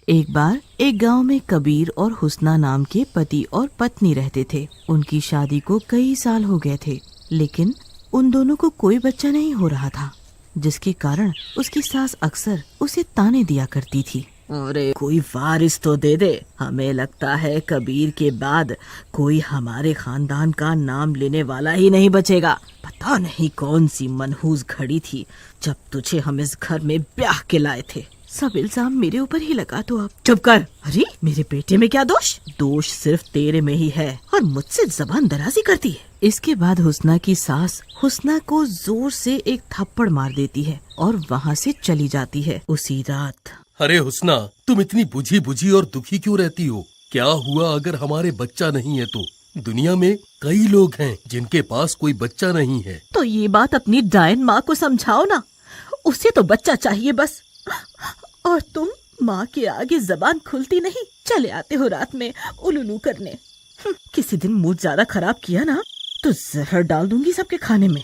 एक बार एक गांव में कबीर और हुस्ना नाम के पति और पत्नी रहते थे। उनकी शादी को कई साल हो गए थे, लेकिन उन दोनों को कोई बच्चा नहीं हो रहा था, जिसके कारण उसकी सास अक्सर उसे ताने दिया करती थी। अरे कोई वारिस तो दे दे, हमें लगता है कबीर के बाद कोई हमारे खानदान का नाम लेने वाला ही नहीं बचेगा। पता नहीं कौन सी मनहूस घड़ी थी जब तुझे हम इस घर में ब्याह के लाए थे। सब इल्जाम मेरे ऊपर ही लगा दो आप। चुप कर। अरे मेरे बेटे में क्या दोष? दोष सिर्फ तेरे में ही है और मुझसे जबान दराजी करती है। इसके बाद हुस्ना की सास हुस्ना को जोर से एक थप्पड़ मार देती है और वहाँ से चली जाती है। उसी रात। अरे हुस्ना, तुम इतनी बुझी बुझी और दुखी क्यों रहती हो? क्या हुआ अगर हमारे बच्चा नहीं है तो? दुनिया में कई लोग हैं जिनके पास कोई बच्चा नहीं है। तो ये बात अपनी डायन माँ को समझाओ ना, उसे तो बच्चा चाहिए बस। और तुम माँ के आगे जबान खुलती नहीं, चले आते हो रात में उलुलू करने। किसी दिन मूड ज्यादा खराब किया ना तो जहर डाल दूंगी सबके खाने में।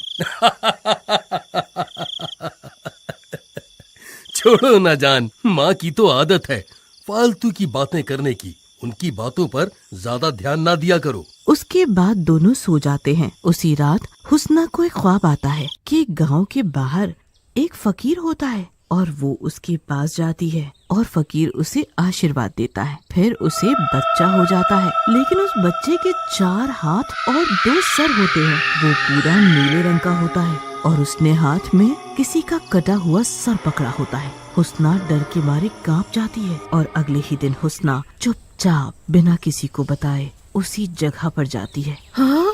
छोड़ो ना जान, माँ की तो आदत है फालतू की बातें करने की। उनकी बातों पर ज्यादा ध्यान ना दिया करो। उसके बाद दोनों सो जाते हैं। उसी रात हुस्ना को एक ख्वाब आता है कि गांव के बाहर एक फकीर होता है और वो उसके पास जाती है और फकीर उसे आशीर्वाद देता है। फिर उसे बच्चा हो जाता है, लेकिन उस बच्चे के 4 हाथ और 2 सर होते हैं। वो पूरा नीले रंग का होता है और उसने हाथ में किसी का कटा हुआ सर पकड़ा होता है। हुस्ना डर के मारे कांप जाती है और अगले ही दिन हुस्ना चुपचाप बिना किसी को बताए उसी जगह पर जाती है। हाँ?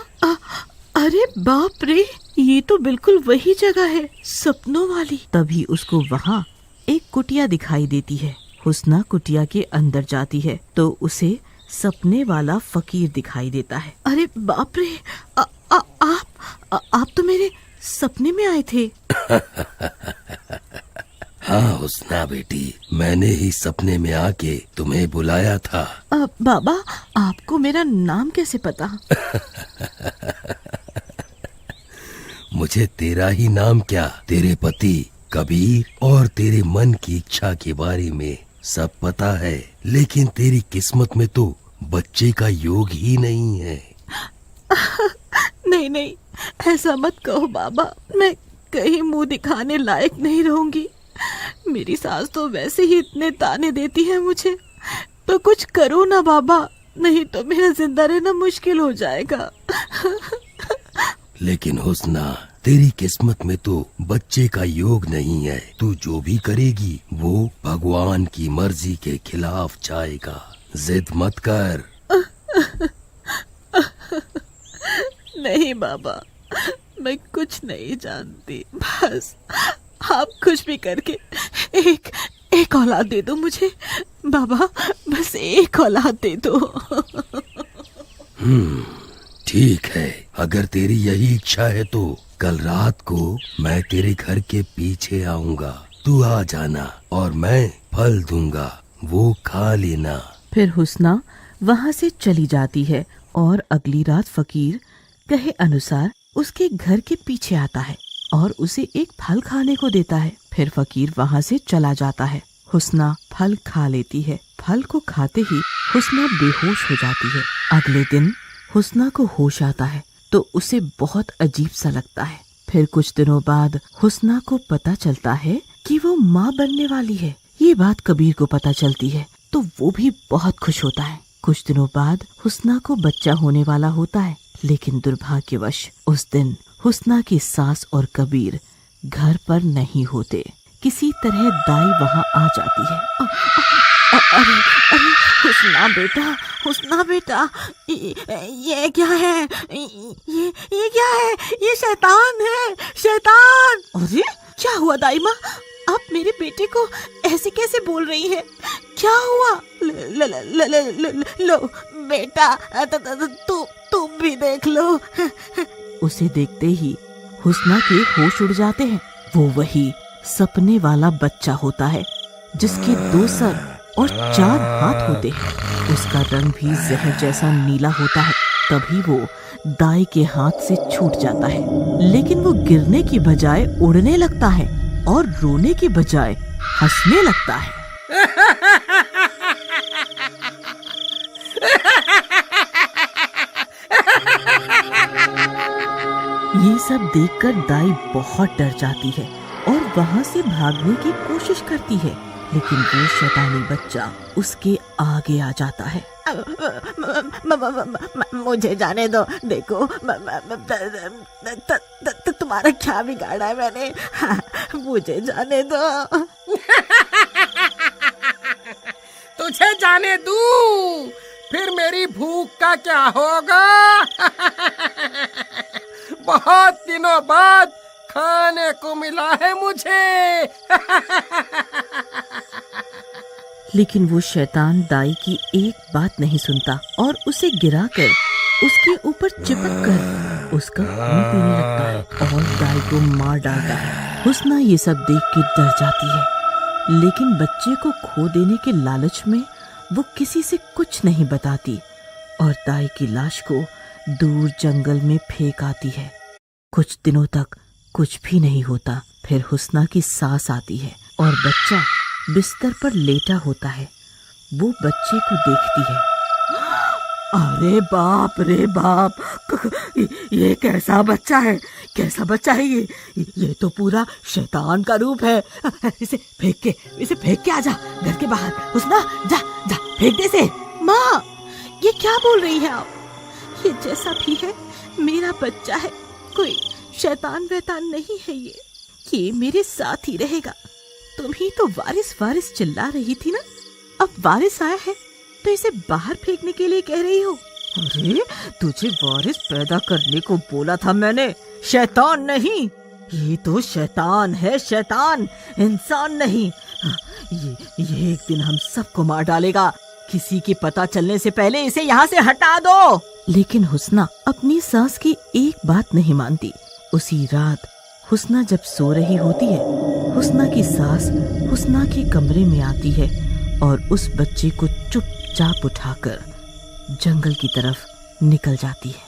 अरे बाप रे, ये तो बिल्कुल वही जगह है, सपनों वाली। तभी उसको वहाँ एक कुटिया दिखाई देती है। हुस्ना कुटिया के अंदर जाती है तो उसे सपने वाला फकीर दिखाई देता है। अरे बाप रे, आप तो मेरे सपने में आए थे। हाँ हुस्ना बेटी, मैंने ही सपने में आके तुम्हें बुलाया था। बाबा, आपको मेरा नाम कैसे पता? मुझे तेरा ही नाम क्या, तेरे पति कबीर और तेरे मन की इच्छा के बारे में सब पता है, लेकिन तेरी किस्मत में तो बच्चे का योग ही नहीं है। नहीं नहीं, ऐसा मत कहो बाबा, मैं कहीं मुंह दिखाने लायक नहीं रहूंगी। मेरी सास तो वैसे ही इतने ताने देती है मुझे, तो कुछ करो ना बाबा, नहीं तो मेरा जिंदा रहना मुश्किल हो जाएगा। लेकिन हुस्ना, तेरी किस्मत में तो बच्चे का योग नहीं है। तू जो भी करेगी वो भगवान की मर्जी के खिलाफ जाएगा। जिद मत कर। नहीं बाबा, मैं कुछ नहीं जानती, बस आप कुछ भी करके एक औलाद दे दो मुझे बाबा, बस एक औलाद दे दो। ठीक है, अगर तेरी यही इच्छा है तो कल रात को मैं तेरे घर के पीछे आऊंगा। तू आ जाना और मैं फल दूंगा, वो खा लेना। फिर हुस्ना वहाँ से चली जाती है और अगली रात फकीर कहे अनुसार उसके घर के पीछे आता है और उसे एक फल खाने को देता है। फिर फकीर वहाँ से चला जाता है। हुस्ना फल खा लेती है। फल को खाते ही हुस्ना बेहोश हो जाती है। अगले दिन हुस्ना को होश आता है तो उसे बहुत अजीब सा लगता है। फिर कुछ दिनों बाद हुस्ना को पता चलता है कि वो माँ बनने वाली है। ये बात कबीर को पता चलती है तो वो भी बहुत खुश होता है। कुछ दिनों बाद हुस्ना को बच्चा होने वाला होता है, लेकिन दुर्भाग्यवश उस दिन हुस्ना की सास और कबीर घर पर नहीं होते। किसी तरह दाई वहाँ आ जाती है। अरे अरे हुस्ना बेटा, ये क्या है? ये क्या है? ये शैतान है, शैतान। अरे क्या हुआ दाई माँ, आप मेरे बेटे को ऐसे कैसे बोल रही हैं? क्या हुआ? लो बेटा, तुम भी देख लो। उसे देखते ही हुस्ना के होश उड़ जाते हैं। वो वही सपने वाला बच्चा होता है जिसके 2 सर और 4 हाथ होते हैं। उसका रंग भी जहर जैसा नीला होता है। तभी वो दाई के हाथ से छूट जाता है, लेकिन वो गिरने की बजाय उड़ने लगता है और रोने की बजाय हंसने लगता है। सब देखकर दाई बहुत डर जाती है और वहाँ से भागने की कोशिश करती है, लेकिन वो शैतानी बच्चा उसके आगे आ जाता है। मुझे जाने दो, देखो तुम्हारा क्या बिगाड़ा है मैंने, मुझे जाने दो। तुझे जाने दूं, फिर मेरी भूख का क्या होगा? बहुत दिनों बाद खाने को मिला है मुझे। लेकिन वो शैतान दाई की एक बात नहीं सुनता और उसे गिराकर उसके ऊपर चिपक कर उसका खून पीने लगता है और दाई को मार डालता है। हुस्ना ये सब देख के डर जाती है, लेकिन बच्चे को खो देने के लालच में वो किसी से कुछ नहीं बताती और दाई की लाश को दूर जंगल में फेंक आती है। कुछ दिनों तक कुछ भी नहीं होता। फिर हुस्ना की सांस आती है और बच्चा बिस्तर पर लेटा होता है। वो बच्चे को देखती है। अरे बाप रे बाप, ये कैसा बच्चा है, कैसा बच्चा है ये तो पूरा शैतान का रूप है। इसे फेंक के आजा घर के बाहर। हुस्ना, जा जा फेंक दे इसे। माँ, ये क्या बोल रही है आप? ये जैसा भी है मेरा बच्चा है, कोई शैतान वैतान नहीं है। ये मेरे साथ ही रहेगा। तुम ही तो वारिस वारिस चिल्ला रही थी ना, अब वारिस आया है तो इसे बाहर फेंकने के लिए कह रही हो? अरे तुझे वारिस पैदा करने को बोला था मैंने, शैतान नहीं। ये तो शैतान है, शैतान, इंसान नहीं। ये एक दिन हम सबको मार डालेगा। किसी के पता चलने से पहले इसे यहाँ से हटा दो। लेकिन हुस्ना अपनी सास की एक बात नहीं मानती। उसी रात हुस्ना जब सो रही होती है, हुस्ना की सास हुस्ना के कमरे में आती है और उस बच्चे को चुपचाप उठाकर जंगल की तरफ निकल जाती है।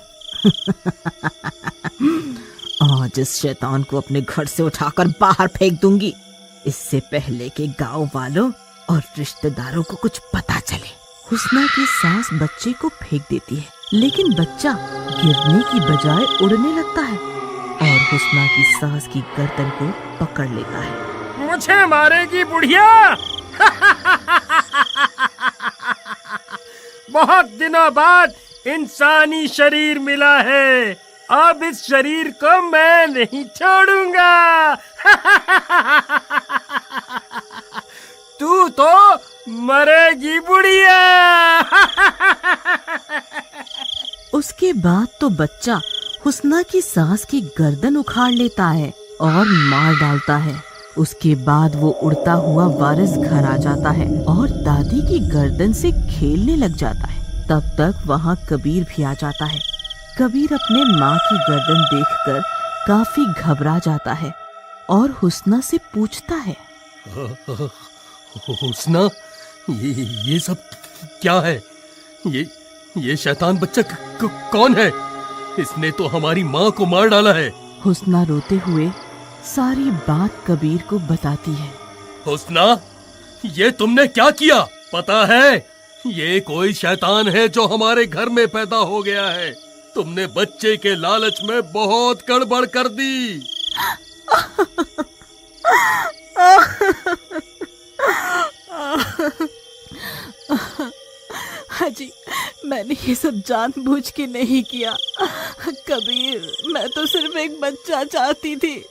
आज इस शैतान को अपने घर से उठाकर बाहर फेंक दूंगी, इससे पहले कि गांव वालों और रिश्तेदारों को कुछ पता चले। हुस्ना की सास बच्चे को फेंक देती है, लेकिन बच्चा गिरने की बजाय उड़ने लगता है और हुस्ना की सास की गर्दन को पकड़ लेता है। मुझे मारेगी बुढ़िया? बहुत दिनों बाद इंसानी शरीर मिला है, अब इस शरीर को मैं नहीं छोड़ूंगा। तू तो मरेगी बुढ़िया। उसके बाद तो बच्चा हुस्ना की सास की गर्दन उखाड़ लेता है और मार डालता है। उसके बाद वो उड़ता हुआ वारिस घर आ जाता है और दादी की गर्दन से खेलने लग जाता है। तब तक वहाँ कबीर भी आ जाता है। कबीर अपने माँ की गर्दन देखकर काफी घबरा जाता है और हुस्ना से पूछता है, हुस्ना, ये सब क्या है? ये शैतान बच्चा कौन है? इसने तो हमारी माँ को मार डाला है। हुस्ना रोते हुए सारी बात कबीर को बताती है। हुस्ना, ये तुमने क्या किया? पता है, ये कोई शैतान है जो हमारे घर में पैदा हो गया है। तुमने बच्चे के लालच में बहुत गड़बड़ कर दी। हाजी, मैंने ये सब जानबूझ के नहीं किया। कबीर, मैं तो सिर्फ एक बच्चा चाहती थी।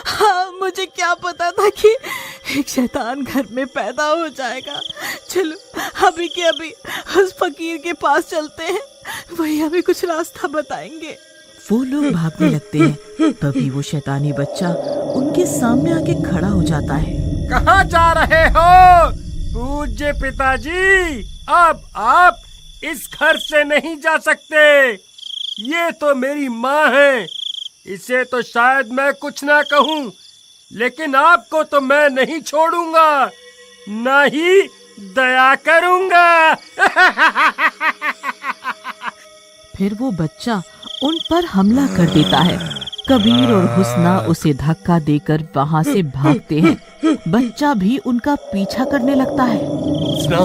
हाँ, मुझे क्या पता था कि एक शैतान घर में पैदा हो जाएगा। चलो अभी के अभी उस फकीर के पास चलते हैं, वही हमें कुछ रास्ता बताएंगे। वो लोग भागने लगते हैं। तभी वो शैतानी बच्चा उनके सामने आके खड़ा हो जाता है। कहाँ जा रहे हो पूज्य पिताजी? अब आप इस घर से नहीं जा सकते। ये तो मेरी माँ है, इसे तो शायद मैं कुछ ना कहूँ, लेकिन आपको तो मैं नहीं छोड़ूंगा, ना ही दया करूंगा। फिर वो बच्चा उन पर हमला कर देता है। कबीर और हुस्ना उसे धक्का देकर वहाँ से भागते हैं। बच्चा भी उनका पीछा करने लगता है। हुस्ना,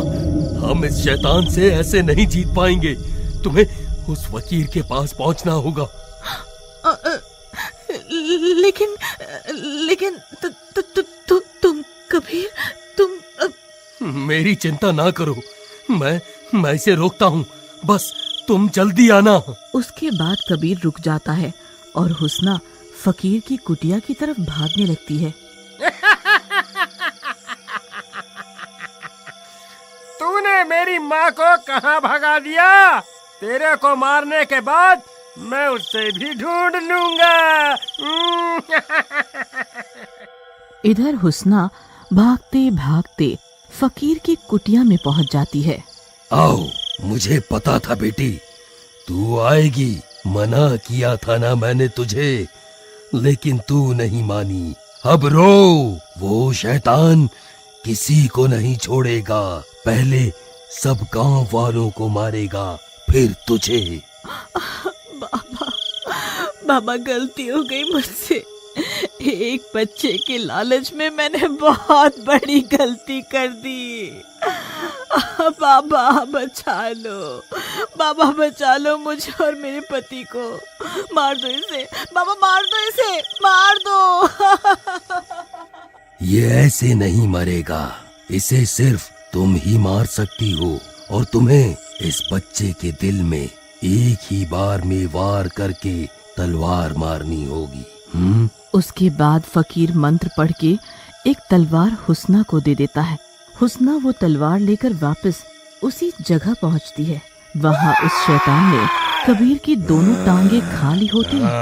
हम इस शैतान से ऐसे नहीं जीत पाएंगे। तुम्हें उस फकीर के पास पहुंचना होगा। लेकिन लेकिन तुम कबीर, तुम मेरी चिंता ना करो, मैं इसे रोकता हूँ, बस तुम जल्दी आना। उसके बाद कबीर रुक जाता है और हुस्ना फकीर की कुटिया की तरफ भागने लगती है। तूने मेरी माँ को कहाँ भगा दिया? तेरे को मारने के बाद मैं उससे भी ढूंढ लूंगा। इधर हुस्ना भागते भागते फकीर की कुटिया में पहुंच जाती है। आओ, मुझे पता था बेटी, तू आएगी। मना किया था ना मैंने तुझे, लेकिन तू नहीं मानी। अब रो, वो शैतान किसी को नहीं छोड़ेगा। पहले सब गांव वालों को मारेगा, फिर तुझे। बाबा, गलती हो गई मुझसे। एक बच्चे के लालच में मैंने बहुत बड़ी गलती कर दी। बाबा बचा लो, बाबा बचा लो मुझे और मेरे पति को। मार दो इसे बाबा, मार दो इसे, मार दो। ये ऐसे नहीं मरेगा, इसे सिर्फ तुम ही मार सकती हो, और तुम्हें इस बच्चे के दिल में एक ही बार में वार करके तलवार मारनी होगी। उसके बाद फकीर मंत्र पढ़ के एक तलवार हुस्ना को दे देता है। हुस्ना वो तलवार लेकर वापस उसी जगह पहुंचती है। वहां उस शैतान ने कबीर की दोनों टांगे खा ली होती हैं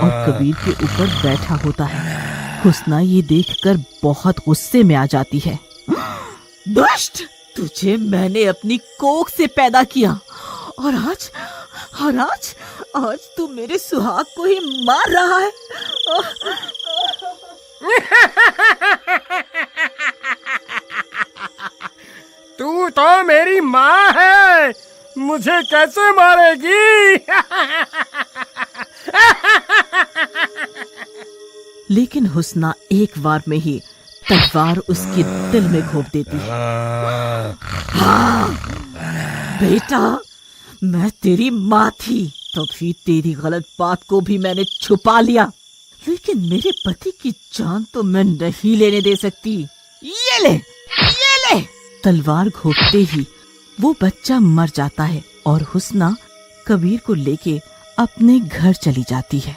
और कबीर के ऊपर बैठा होता है। हुस्ना ये देखकर बहुत गुस्से में आ जाती है। दुष्ट, तुझे मैंने अपनी कोख से पैदा किया और आज तू मेरे सुहाग को ही मार रहा है। तू तो मेरी माँ है, मुझे कैसे मारेगी? लेकिन हुस्ना एक बार में ही तलवार उसके दिल में घोंप देती है। बेटा, मैं तेरी माँ थी, तभी तेरी गलत बात को भी मैंने छुपा लिया, लेकिन मेरे पति की जान तो मैं नहीं लेने दे सकती। ये ले। तलवार घोंपते ही वो बच्चा मर जाता है और हुस्ना कबीर को लेके अपने घर चली जाती है।